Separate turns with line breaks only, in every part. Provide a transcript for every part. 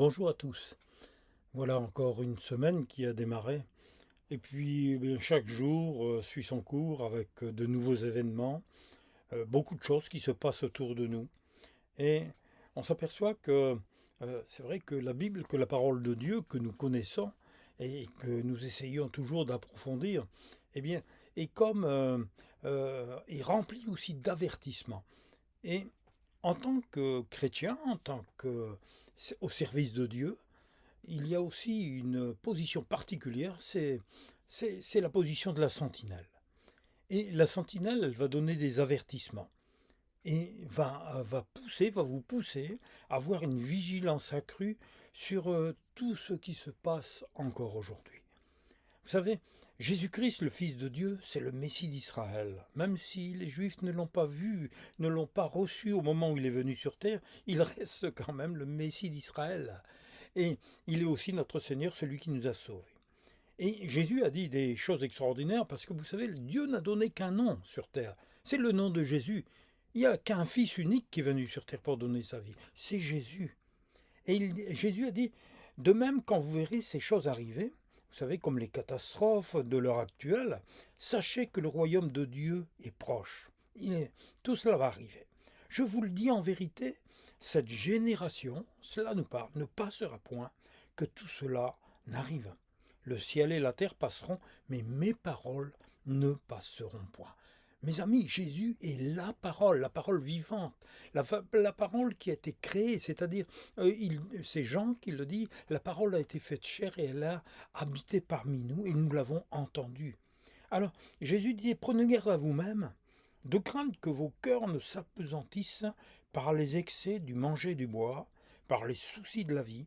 Bonjour à tous. Voilà encore une semaine qui a démarré. Et puis chaque jour suit son cours avec de nouveaux événements, beaucoup de choses qui se passent autour de nous. Et on s'aperçoit que c'est vrai que la Bible, que la parole de Dieu que nous connaissons et que nous essayons toujours d'approfondir, eh bien, est comme est remplie aussi d'avertissements. Et en tant que chrétien, en tant que au service de Dieu, il y a aussi une position particulière, c'est la position de la sentinelle. Et la sentinelle, elle va donner des avertissements et va vous pousser à avoir une vigilance accrue sur tout ce qui se passe encore aujourd'hui. Vous savez, Jésus-Christ, le Fils de Dieu, c'est le Messie d'Israël. Même si les Juifs ne l'ont pas vu, ne l'ont pas reçu au moment où il est venu sur terre, il reste quand même le Messie d'Israël. Et il est aussi notre Seigneur, celui qui nous a sauvés. Et Jésus a dit des choses extraordinaires parce que vous savez, Dieu n'a donné qu'un nom sur terre. C'est le nom de Jésus. Il n'y a qu'un Fils unique qui est venu sur terre pour donner sa vie. C'est Jésus. Et Jésus a dit, de même quand vous verrez ces choses arriver, vous savez, comme les catastrophes de l'heure actuelle, sachez que le royaume de Dieu est proche. Tout cela va arriver. Je vous le dis en vérité, cette génération, cela nous parle, ne passera point que tout cela n'arrive. Le ciel et la terre passeront, mais mes paroles ne passeront point. Mes amis, Jésus est la parole vivante, la parole qui a été créée, c'est-à-dire, c'est Jean qui le dit, la parole a été faite chair et elle a habité parmi nous et nous l'avons entendue. Alors, Jésus dit, prenez garde à vous-même, de crainte que vos cœurs ne s'apesantissent par les excès du manger et du boire, par les soucis de la vie,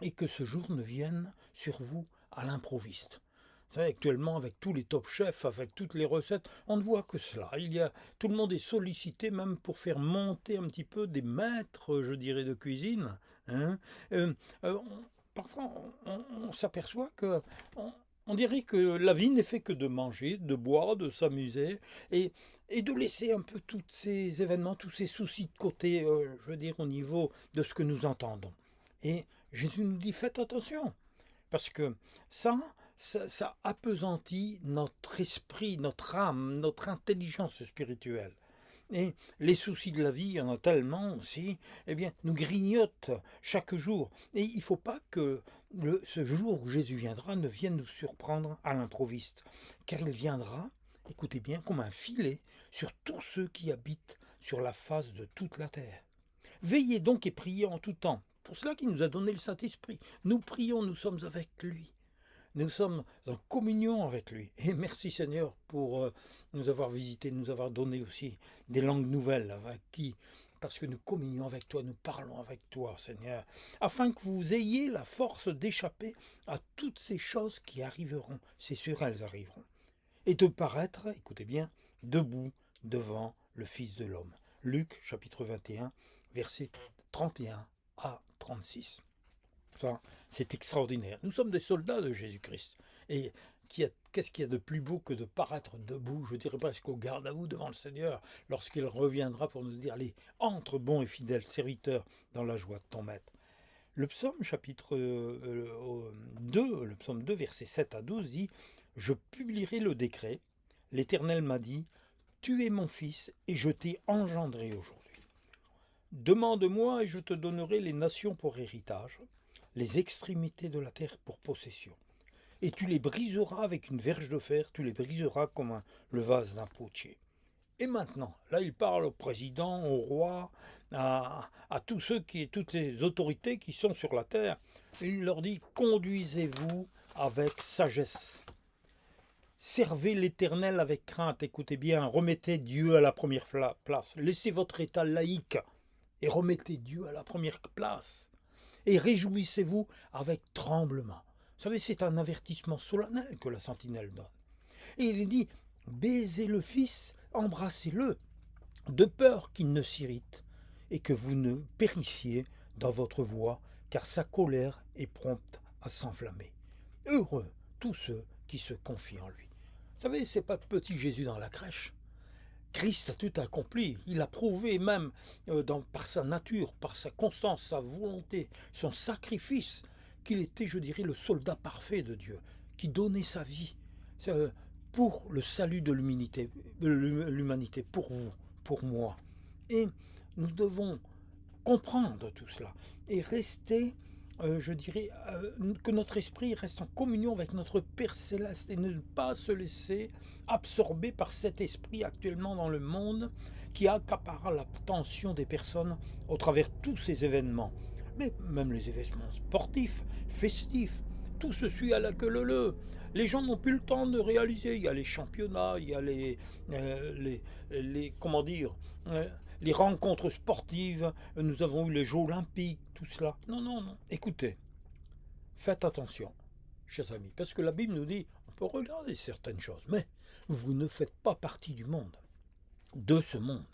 et que ce jour ne vienne sur vous à l'improviste. Vous savez, actuellement, avec tous les top chefs, avec toutes les recettes, on ne voit que cela. Tout le monde est sollicité même pour faire monter un petit peu des maîtres, je dirais, de cuisine. Hein. Euh, euh, on- Parfois, on s'aperçoit que on dirait que la vie n'est fait que de manger, de boire, de s'amuser et, et de laisser un peu tous ces événements, tous ces soucis de côté, je veux dire, au niveau de ce que nous entendons. Et Jésus nous dit, faites attention, parce que ça, ça appesantit notre esprit, notre âme, notre intelligence spirituelle. Et les soucis de la vie, il y en a tellement aussi, eh bien, nous grignotent chaque jour. Et il ne faut pas que ce jour où Jésus viendra ne vienne nous surprendre à l'improviste, car il viendra, écoutez bien, comme un filet sur tous ceux qui habitent sur la face de toute la terre. Veillez donc et priez en tout temps. Pour cela qu'il nous a donné le Saint-Esprit. Nous prions, nous sommes avec lui. Nous sommes en communion avec lui. Et merci Seigneur pour nous avoir visités, nous avoir donné aussi des langues nouvelles avec qui, parce que nous communions avec toi, nous parlons avec toi Seigneur, afin que vous ayez la force d'échapper à toutes ces choses qui arriveront. C'est sûr, elles arriveront. Et de paraître, écoutez bien, debout devant le Fils de l'homme. Luc chapitre 21, versets 31 à 36. Ça, c'est extraordinaire. Nous sommes des soldats de Jésus-Christ. Et qu'est-ce qu'il y a de plus beau que de paraître debout, je dirais presque au garde à vous devant le Seigneur, lorsqu'il reviendra pour nous dire, allez, entre bon et fidèle serviteur dans la joie de ton maître. Le psaume chapitre 2, le psaume 2, versets 7 à 12 dit, je publierai le décret, l'Éternel m'a dit, tu es mon fils et je t'ai engendré aujourd'hui. Demande-moi et je te donnerai les nations pour héritage, les extrémités de la terre pour possession. Et tu les briseras avec une verge de fer, tu les briseras comme le vase d'un potier. Et maintenant, là il parle au président, au roi, à tous toutes les autorités qui sont sur la terre. Il leur dit, conduisez-vous avec sagesse. Servez l'Éternel avec crainte, écoutez bien, remettez Dieu à la première place. Laissez votre état laïque et remettez Dieu à la première place. Et réjouissez-vous avec tremblement. Vous savez, c'est un avertissement solennel que la sentinelle donne. Et il dit, baisez le Fils, embrassez-le, de peur qu'il ne s'irrite et que vous ne périssiez dans votre voie, car sa colère est prompte à s'enflammer. Heureux tous ceux qui se confient en lui. Vous savez, c'est pas petit Jésus dans la crèche. Christ a tout accompli. Il a prouvé même par sa nature, par sa constance, sa volonté, son sacrifice, qu'il était, je dirais, le soldat parfait de Dieu, qui donnait sa vie pour le salut de l'humanité, pour vous, pour moi. Et nous devons comprendre tout cela et rester, je dirais, que notre esprit reste en communion avec notre Père Céleste et ne pas se laisser absorber par cet esprit actuellement dans le monde qui accapare l'attention des personnes au travers de tous ces événements. Mais même les événements sportifs, festifs, tout se suit à la queue leu. Les gens n'ont plus le temps de réaliser. Il y a les championnats, il y a comment dire, les rencontres sportives, nous avons eu les Jeux olympiques, tout cela. Non, non, non. Écoutez, faites attention, chers amis, parce que la Bible nous dit, on peut regarder certaines choses, mais vous ne faites pas partie du monde, de ce monde.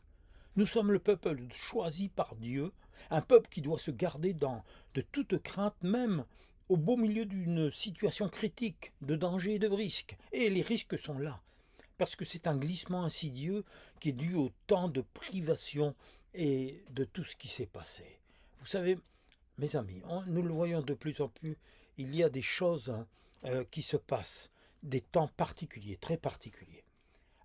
Nous sommes le peuple choisi par Dieu, un peuple qui doit se garder de toute crainte, même au beau milieu d'une situation critique, de danger et de risques. Et les risques sont là, parce que c'est un glissement insidieux qui est dû au temps de privation et de tout ce qui s'est passé. Vous savez, mes amis, nous le voyons de plus en plus, il y a des choses qui se passent, des temps particuliers, très particuliers.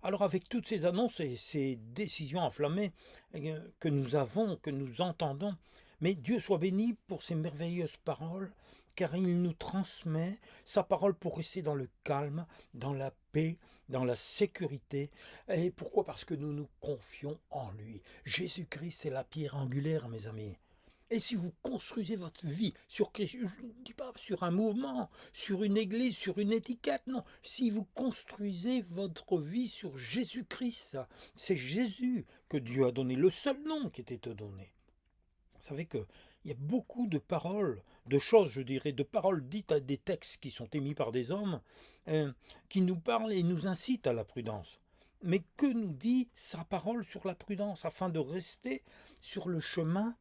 Alors avec toutes ces annonces et ces décisions enflammées que nous avons, que nous entendons, mais Dieu soit béni pour ces merveilleuses paroles, car il nous transmet sa parole pour rester dans le calme, dans la paix, dans la sécurité. Et pourquoi? Parce que nous nous confions en lui. Jésus-Christ est la pierre angulaire, mes amis. Et si vous construisez votre vie sur Christ, je ne dis pas sur un mouvement, sur une église, sur une étiquette, non. Si vous construisez votre vie sur Jésus-Christ, c'est Jésus que Dieu a donné, le seul nom qui était donné. Vous savez qu'il y a beaucoup de paroles, de choses, je dirais, de paroles dites à des textes qui sont émis par des hommes, qui nous parlent et nous incitent à la prudence. Mais que nous dit sa parole sur la prudence afin de rester sur le chemin,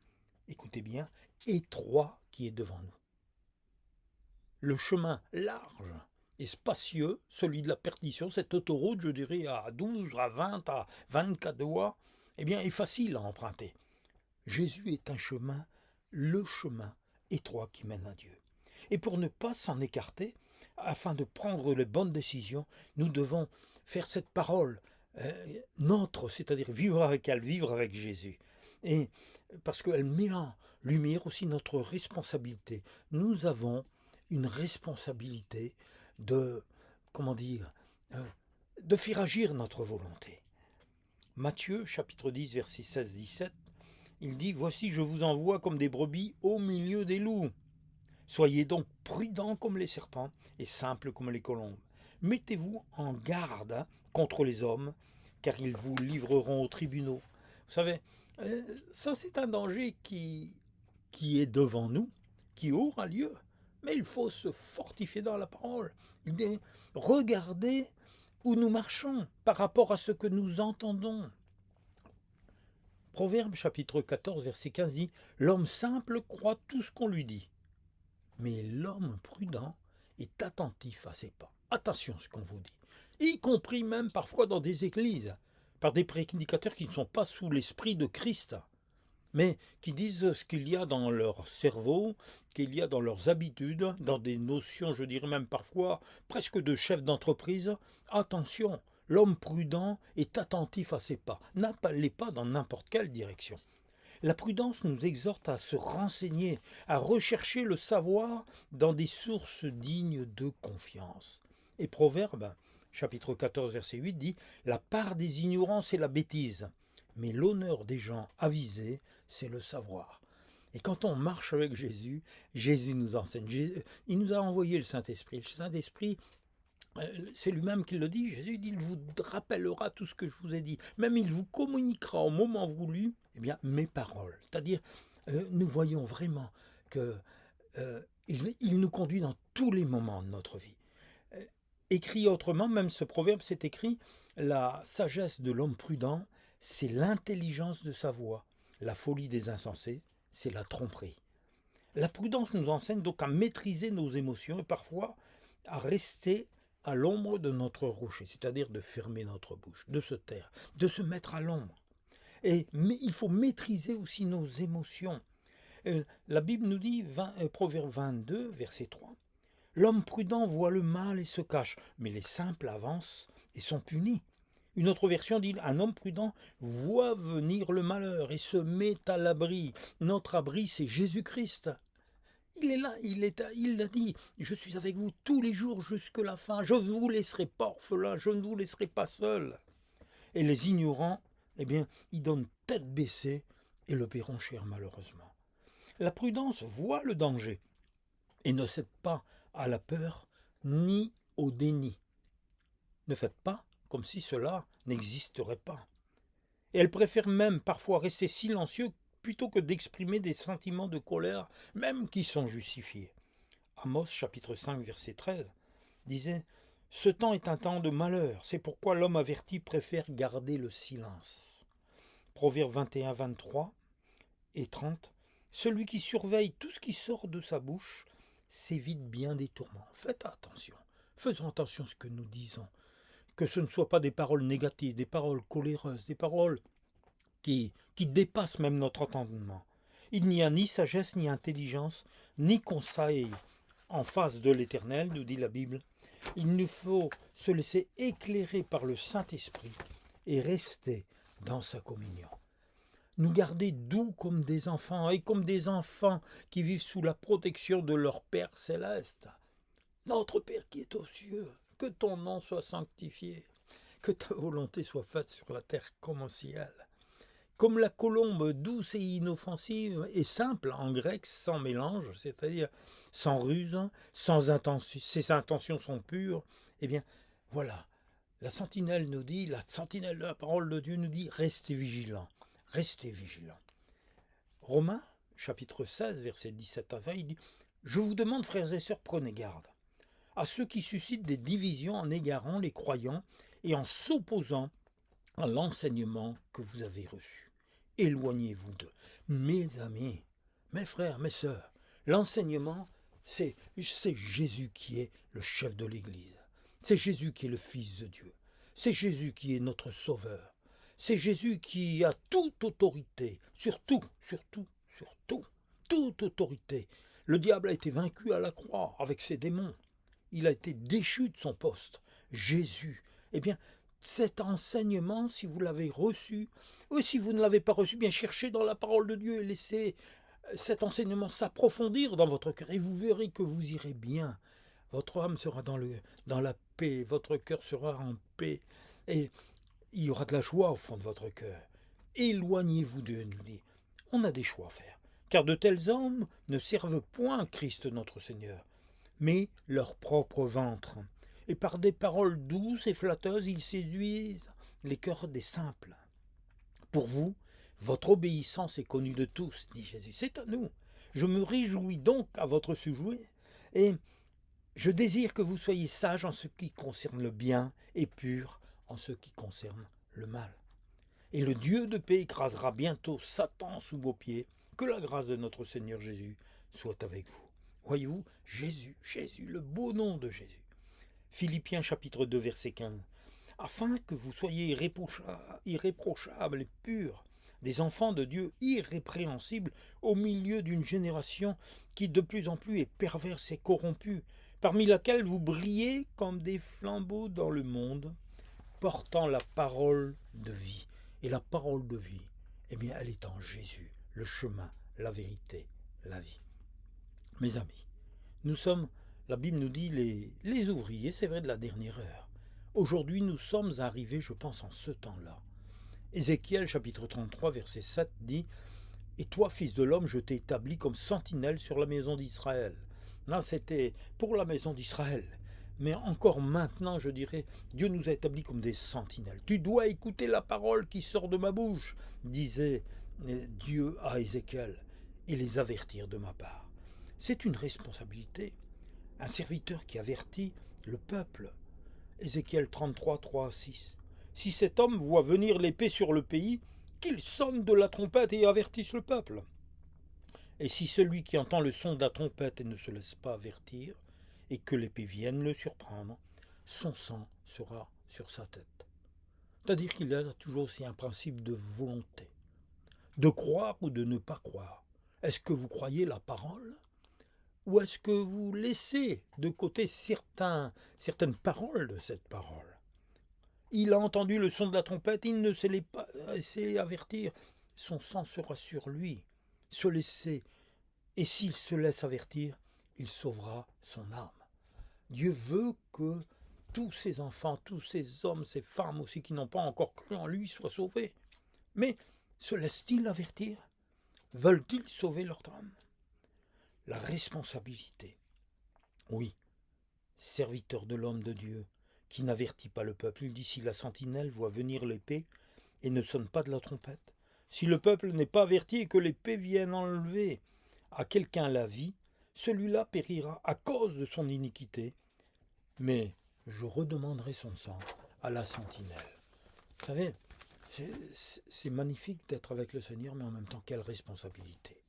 écoutez bien, étroit qui est devant nous? Le chemin large et spacieux, celui de la perdition, cette autoroute, je dirais, à 12, à 20, à 24 voies, eh bien, est facile à emprunter. Jésus est un chemin, le chemin étroit qui mène à Dieu. Et pour ne pas s'en écarter, afin de prendre les bonnes décisions, nous devons faire cette parole notre, c'est-à-dire vivre avec elle, vivre avec Jésus. Et parce qu'elle met en lumière aussi notre responsabilité. Nous avons une responsabilité de, comment dire, de faire agir notre volonté. Matthieu, chapitre 10, versets 16-17, il dit « Voici, je vous envoie comme des brebis au milieu des loups. Soyez donc prudents comme les serpents et simples comme les colombes. Mettez-vous en garde contre les hommes, car ils vous livreront aux tribunaux. » Vous savez, ça c'est un danger qui est devant nous, qui aura lieu. Mais il faut se fortifier dans la parole. Il dit, regardez où nous marchons par rapport à ce que nous entendons. Proverbe chapitre 14, verset 15 dit « L'homme simple croit tout ce qu'on lui dit, mais l'homme prudent est attentif à ses pas. » Attention à ce qu'on vous dit, y compris même parfois dans des églises, par des prédicateurs qui ne sont pas sous l'esprit de Christ, mais qui disent ce qu'il y a dans leur cerveau, qu'il y a dans leurs habitudes, dans des notions, je dirais même parfois, presque de chef d'entreprise. Attention, l'homme prudent est attentif à ses pas, n'allez pas dans n'importe quelle direction. La prudence nous exhorte à se renseigner, à rechercher le savoir dans des sources dignes de confiance. Et Proverbe, chapitre 14, verset 8 dit « La part des ignorants, c'est la bêtise, mais l'honneur des gens avisés, c'est le savoir. » Et quand on marche avec Jésus, Jésus nous enseigne. Il nous a envoyé le Saint-Esprit. Le Saint-Esprit, c'est lui-même qui le dit. Jésus dit, il vous rappellera tout ce que je vous ai dit. Même il vous communiquera au moment voulu, eh bien, mes paroles. C'est-à-dire, nous voyons vraiment que il nous conduit dans tous les moments de notre vie. Écrit autrement, même ce proverbe, c'est écrit, la sagesse de l'homme prudent, c'est l'intelligence de sa voix. La folie des insensés, c'est la tromperie. La prudence nous enseigne donc à maîtriser nos émotions et parfois à rester à l'ombre de notre rocher, c'est-à-dire de fermer notre bouche, de se taire, de se mettre à l'ombre. Mais il faut maîtriser aussi nos émotions. La Bible nous dit, Proverbe 22, verset 3, l'homme prudent voit le mal et se cache, mais les simples avancent et sont punis. Une autre version dit, un homme prudent voit venir le malheur et se met à l'abri. Notre abri, c'est Jésus-Christ. Il est là, il a dit, je suis avec vous tous les jours jusqu'à la fin, je ne vous laisserai pas orphelin, je ne vous laisserai pas seul. Et les ignorants, eh bien, ils donnent tête baissée et le paieront cher malheureusement. La prudence voit le danger et ne cède pas à la peur ni au déni. Ne faites pas comme si cela n'existerait pas. Et elle préfère même parfois rester silencieux plutôt que d'exprimer des sentiments de colère, même qui sont justifiés. Amos chapitre 5 verset 13 disait « Ce temps est un temps de malheur, c'est pourquoi l'homme averti préfère garder le silence. » Proverbe 21, 23 et 30 « Celui qui surveille tout ce qui sort de sa bouche s'évite bien des tourments. » Faites attention, faisons attention à ce que nous disons, que ce ne soit pas des paroles négatives, des paroles coléreuses, des paroles qui dépassent même notre entendement. Il n'y a ni sagesse, ni intelligence, ni conseil en face de l'Éternel, nous dit la Bible. Il nous faut se laisser éclairer par le Saint-Esprit et rester dans sa communion. Nous garder doux comme des enfants et comme des enfants qui vivent sous la protection de leur Père céleste. Notre Père qui est aux cieux, que ton nom soit sanctifié, que ta volonté soit faite sur la terre comme au ciel. Comme la colombe douce et inoffensive et simple en grec, sans mélange, c'est-à-dire sans ruse, sans intention, ses intentions sont pures, eh bien voilà, la sentinelle nous dit, la sentinelle de la parole de Dieu nous dit, restez vigilants, restez vigilants. Romains, chapitre 16, versets 17 à 20, il dit, je vous demande, frères et sœurs, prenez garde à ceux qui suscitent des divisions en égarant les croyants et en s'opposant à l'enseignement que vous avez reçu. Éloignez-vous d'eux. Mes amis, mes frères, mes sœurs, l'enseignement, c'est Jésus qui est le chef de l'Église. C'est Jésus qui est le Fils de Dieu. C'est Jésus qui est notre Sauveur. C'est Jésus qui a toute autorité, sur tout, toute autorité. Le diable a été vaincu à la croix avec ses démons. Il a été déchu de son poste. Jésus, eh bien, cet enseignement, si vous l'avez reçu, ou si vous ne l'avez pas reçu, bien cherchez dans la parole de Dieu et laissez cet enseignement s'approfondir dans votre cœur et vous verrez que vous irez bien. Votre âme sera dans la paix, votre cœur sera en paix et il y aura de la joie au fond de votre cœur. Éloignez-vous de nous. On a des choix à faire, car de tels hommes ne servent point Christ notre Seigneur, mais leur propre ventre. Et par des paroles douces et flatteuses, ils séduisent les cœurs des simples. Pour vous, votre obéissance est connue de tous, dit Jésus. C'est à nous. Je me réjouis donc à votre sujet, et je désire que vous soyez sages en ce qui concerne le bien et purs en ce qui concerne le mal. Et le Dieu de paix écrasera bientôt Satan sous vos pieds. Que la grâce de notre Seigneur Jésus soit avec vous. Voyez-vous, Jésus, le beau nom de Jésus. Philippiens chapitre 2 verset 15. Afin que vous soyez irréprochables et purs, des enfants de Dieu irrépréhensibles au milieu d'une génération qui de plus en plus est perverse et corrompue, parmi laquelle vous brillez comme des flambeaux dans le monde, portant la parole de vie. Et la parole de vie, eh bien, elle est en Jésus, le chemin, la vérité, la vie. Mes amis, nous sommes, la Bible nous dit, les ouvriers, c'est vrai, de la dernière heure. Aujourd'hui, nous sommes arrivés, je pense, en ce temps-là. Ézéchiel, chapitre 33, verset 7, dit « Et toi, fils de l'homme, je t'ai établi comme sentinelle sur la maison d'Israël. » Là, c'était pour la maison d'Israël. Mais encore maintenant, je dirais, Dieu nous a établis comme des sentinelles. Tu dois écouter la parole qui sort de ma bouche, disait Dieu à Ézéchiel, et les avertir de ma part. C'est une responsabilité. Un serviteur qui avertit le peuple. Ézéchiel 33, 3 à 6. Si cet homme voit venir l'épée sur le pays, qu'il sonne de la trompette et avertisse le peuple. Et si celui qui entend le son de la trompette et ne se laisse pas avertir, et que l'épée vienne le surprendre, son sang sera sur sa tête. C'est-à-dire qu'il y a toujours aussi un principe de volonté, de croire ou de ne pas croire. Est-ce que vous croyez la parole ou est-ce que vous laissez de côté certaines paroles de cette parole? Il a entendu le son de la trompette, il ne se l'est pas laissé avertir. Son sang sera sur lui. Se laisser, et s'il se laisse avertir, il sauvera son âme. Dieu veut que tous ces enfants, tous ces hommes, ces femmes aussi qui n'ont pas encore cru en lui soient sauvés. Mais se laissent-ils avertir? Veulent-ils sauver leur âme? La responsabilité. Oui, serviteur de l'homme de Dieu, qui n'avertit pas le peuple. Il dit, si la sentinelle voit venir l'épée et ne sonne pas de la trompette, si le peuple n'est pas averti et que l'épée vienne enlever à quelqu'un la vie, celui-là périra à cause de son iniquité, mais je redemanderai son sang à la sentinelle. Vous savez, c'est magnifique d'être avec le Seigneur, mais en même temps, quelle responsabilité.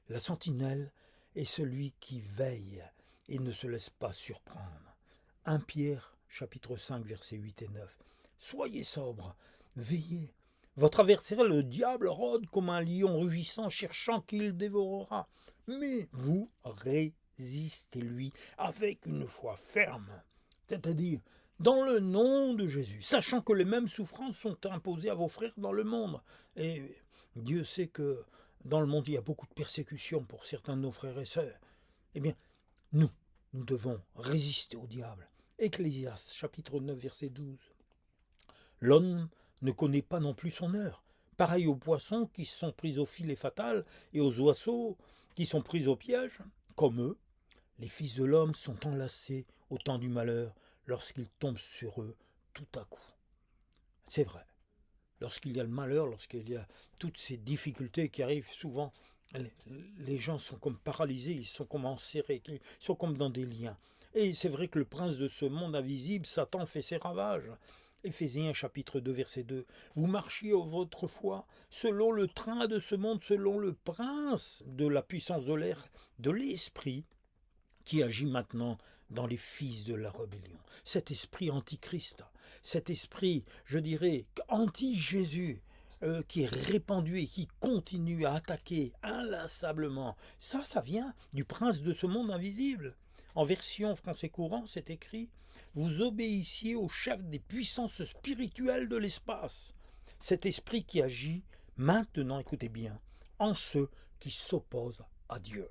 La sentinelle est celui qui veille et ne se laisse pas surprendre. 1 Pierre, chapitre 5, versets 8 et 9. Soyez sobres, veillez. Votre adversaire, le diable, rôde comme un lion rugissant, cherchant qui le dévorera. Mais vous résistez-lui avec une foi ferme, c'est-à-dire dans le nom de Jésus, sachant que les mêmes souffrances sont imposées à vos frères dans le monde. Et Dieu sait que dans le monde, il y a beaucoup de persécutions pour certains de nos frères et sœurs. Eh bien, nous devons résister au diable. Ecclésiaste, chapitre 9, verset 12. L'homme ne connaît pas non plus son heure. Pareil aux poissons qui sont pris au filet fatal et aux oiseaux qui sont pris au piège. Comme eux, les fils de l'homme sont enlacés au temps du malheur lorsqu'ils tombent sur eux tout à coup. C'est vrai. Lorsqu'il y a le malheur, lorsqu'il y a toutes ces difficultés qui arrivent souvent, les gens sont comme paralysés, ils sont comme enserrés, ils sont comme dans des liens. Et c'est vrai que le prince de ce monde invisible, Satan, fait ses ravages. Éphésiens chapitre 2 verset 2. Vous marchiez autrefois selon le train de ce monde, selon le prince de la puissance de l'air, de l'esprit qui agit maintenant dans les fils de la rébellion. Cet esprit antichrist, cet esprit, je dirais, anti-Jésus, qui est répandu et qui continue à attaquer inlassablement, ça vient du prince de ce monde invisible. En version français courant, c'est écrit « Vous obéissiez au chef des puissances spirituelles de l'espace ». Cet esprit qui agit maintenant, écoutez bien, en ceux qui s'opposent à Dieu.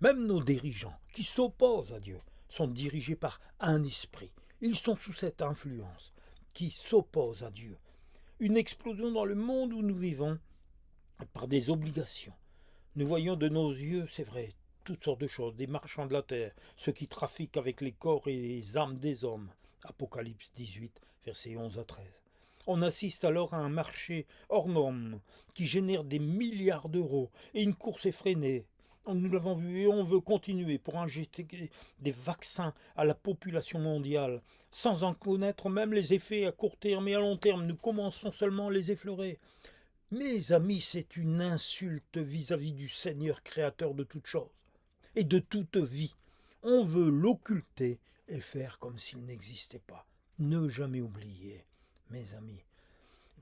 Même nos dirigeants qui s'opposent à Dieu sont dirigés par un esprit. Ils sont sous cette influence qui s'oppose à Dieu. Une explosion dans le monde où nous vivons par des obligations. Nous voyons de nos yeux, c'est vrai, toutes sortes de choses, des marchands de la terre, ceux qui trafiquent avec les corps et les âmes des hommes. Apocalypse 18, versets 11 à 13. On assiste alors à un marché hors norme qui génère des milliards d'euros et une course effrénée. Nous l'avons vu et on veut continuer pour injecter des vaccins à la population mondiale, sans en connaître même les effets à court terme et à long terme. Nous commençons seulement à les effleurer. Mes amis, c'est une insulte vis-à-vis du Seigneur créateur de toutes choses et de toute vie. On veut l'occulter et faire comme s'il n'existait pas. Ne jamais oublier, mes amis,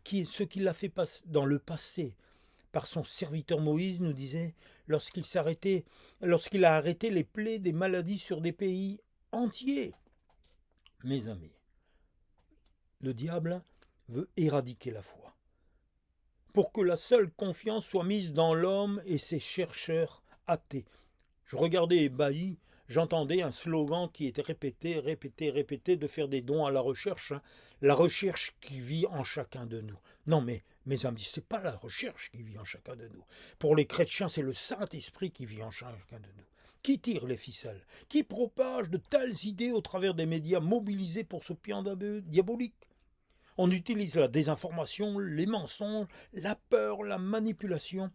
ce qu'il a fait dans le passé, par son serviteur Moïse, nous disait, lorsqu'il a arrêté les plaies des maladies sur des pays entiers. Mes amis, le diable veut éradiquer la foi, pour que la seule confiance soit mise dans l'homme et ses chercheurs athées. Je regardais ébahi, j'entendais un slogan qui était répété, de faire des dons à la recherche qui vit en chacun de nous. Non mais, mes amis, c'est pas la recherche qui vit en chacun de nous. Pour les chrétiens, c'est le Saint-Esprit qui vit en chacun de nous. Qui tire les ficelles? Qui propage de telles idées au travers des médias mobilisés pour ce plan diabolique? On utilise la désinformation, les mensonges, la peur, la manipulation.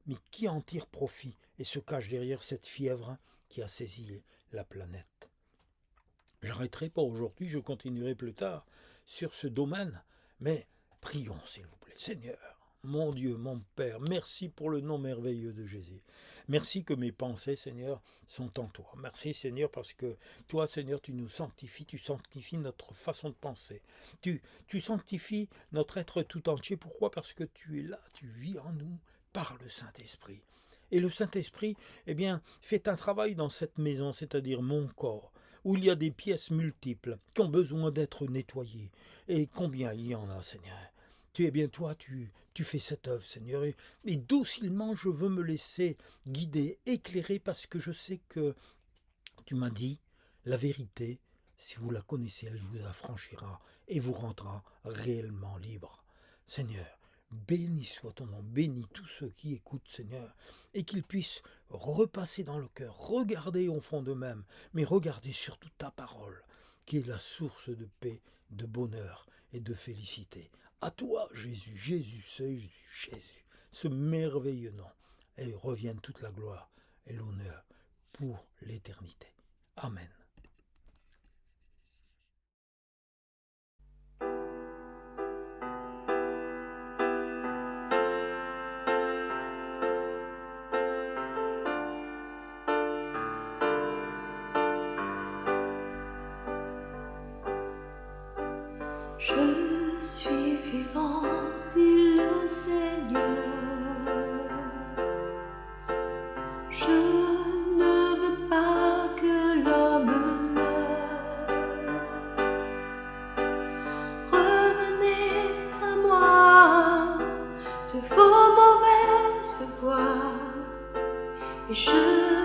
Mais qui en tire profit et se cache derrière cette fièvre qui a saisi la planète? J'arrêterai pas aujourd'hui, je continuerai plus tard sur ce domaine, mais prions s'il vous plaît. Seigneur, mon Dieu, mon Père, merci pour le nom merveilleux de Jésus. Merci que mes pensées, Seigneur, sont en toi. Merci, Seigneur, parce que toi, Seigneur, tu sanctifies notre façon de penser. Tu sanctifies notre être tout entier. Pourquoi? Parce que tu es là, tu vis en nous par le Saint-Esprit. Et le Saint-Esprit, eh bien, fait un travail dans cette maison, c'est-à-dire mon corps, où il y a des pièces multiples qui ont besoin d'être nettoyées. Et combien il y en a, Seigneur? Tu es bien toi, tu fais cette œuvre, Seigneur, et docilement je veux me laisser guider, éclairer, parce que je sais que tu m'as dit la vérité, si vous la connaissez, elle vous affranchira et vous rendra réellement libre. Seigneur, béni soit ton nom, bénis tous ceux qui écoutent, Seigneur, et qu'ils puissent repasser dans le cœur, regarder au fond d'eux-mêmes, mais regarder surtout ta parole, qui est la source de paix, de bonheur et de félicité. À toi, Jésus, Jésus, c'est Jésus, ce merveilleux nom, et revienne toute la gloire et l'honneur pour l'éternité. Amen.
Je suis vivant, dit le Seigneur. Je ne veux pas que l'homme meure. Revenez à moi de vos mauvaises voies, et je